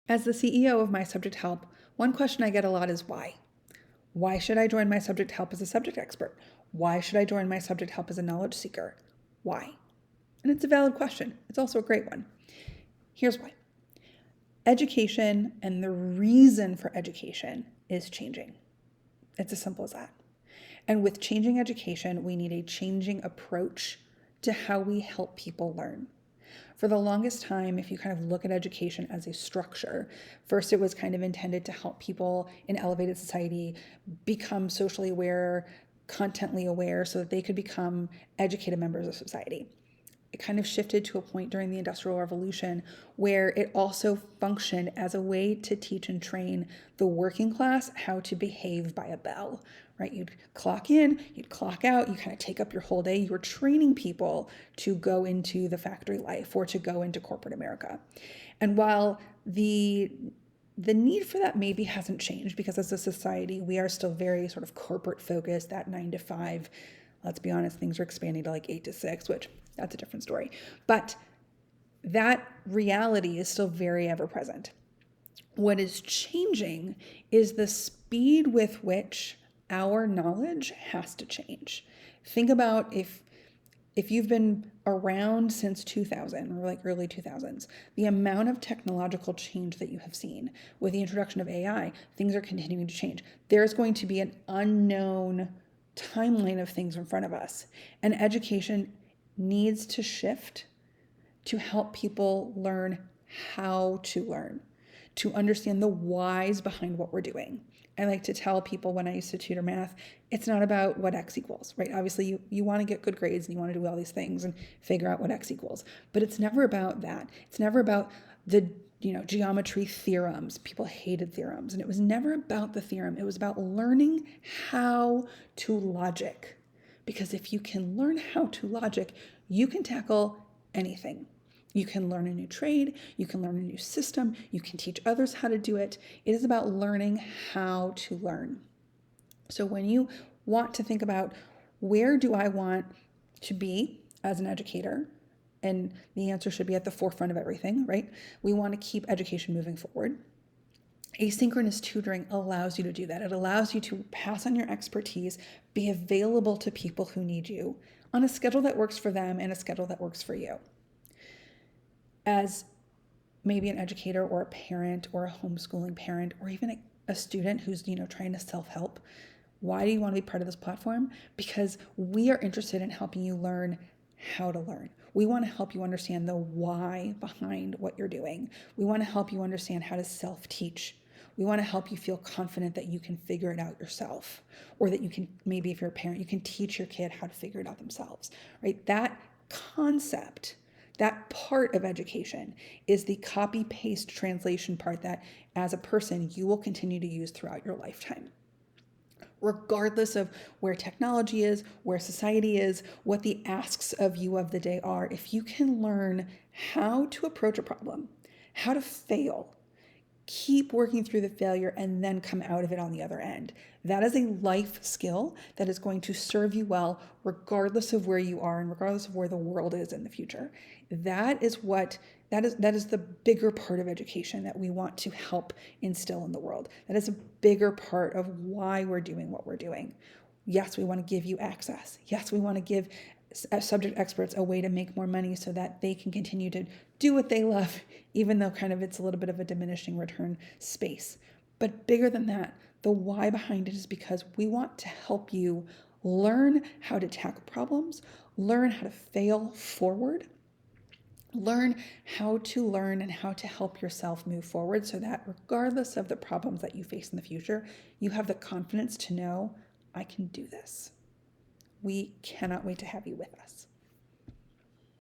As the CEO of My Subject Help, one question I get a lot is why? Why should I join My Subject Help as a subject expert? Why should I join My Subject Help as a knowledge seeker? Why? And it's a valid question. It's also a great one. Here's why. Education and the reason for education is changing. It's as simple as that. And with changing education, we need a changing approach to how we help people learn. For the longest time, if you kind of look at education as a structure, first it was kind of intended to help people in elevated society become socially aware, contently aware, so that they could become educated members of society. It kind of shifted to a point during the Industrial Revolution where it also functioned as a way to teach and train the working class how to behave by a bell, right? You'd clock in, you'd clock out, you kind of take up your whole day. You were training people to go into the factory life or to go into corporate America. And while the need for that maybe hasn't changed, because as a society, we are still very sort of corporate focused, that 9 to 5. Let's be honest, things are expanding to like 8 to 6, which that's a different story. But that reality is still very ever present. What is changing is the speed with which our knowledge has to change. Think about if you've been around since 2000 or like early 2000s, the amount of technological change that you have seen with the introduction of AI, things are continuing to change. There's going to be an unknown timeline of things in front of us, and education needs to shift to help people learn how to learn, to understand the whys behind what we're doing. I like to tell people when I used to tutor math, it's not about what x equals, right? Obviously, you want to get good grades and you want to do all these things and figure out what x equals, but it's never about that. It's never about the geometry theorems. People hated theorems, and it was never about the theorem. It was about learning how to logic. Because if you can learn how to logic, you can tackle anything. You can learn a new trade, you can learn a new system, you can teach others how to do it. It is about learning how to learn. So when you want to think about where do I want to be as an educator, and the answer should be at the forefront of everything, right? We want to keep education moving forward. Asynchronous tutoring allows you to do that. It allows you to pass on your expertise, be available to people who need you on a schedule that works for them and a schedule that works for you. As maybe an educator or a parent or a homeschooling parent or even a student who's trying to self-help, why do you want to be part of this platform? Because we are interested in helping you learn how to learn. We want to help you understand the why behind what you're doing. We want to help you understand how to self-teach. We want to help you feel confident that you can figure it out yourself, or that you can, maybe if you're a parent, you can teach your kid how to figure it out themselves, right? That concept, that part of education is the copy paste translation part that as a person you will continue to use throughout your lifetime. Regardless of where technology is, where society is, what the asks of you of the day are, if you can learn how to approach a problem, how to fail, keep working through the failure, and then come out of it on the other end. That is a life skill that is going to serve you well, regardless of where you are and regardless of where the world is in the future. That is the bigger part of education that we want to help instill in the world. That is a bigger part of why we're doing what we're doing. Yes, we want to give you access. Yes, we want to give subject experts a way to make more money so that they can continue to do what they love, even though kind of it's a little bit of a diminishing return space. But bigger than that, the why behind it is because we want to help you learn how to tackle problems, learn how to fail forward, learn how to learn and how to help yourself move forward so that regardless of the problems that you face in the future, you have the confidence to know, I can do this. We cannot wait to have you with us.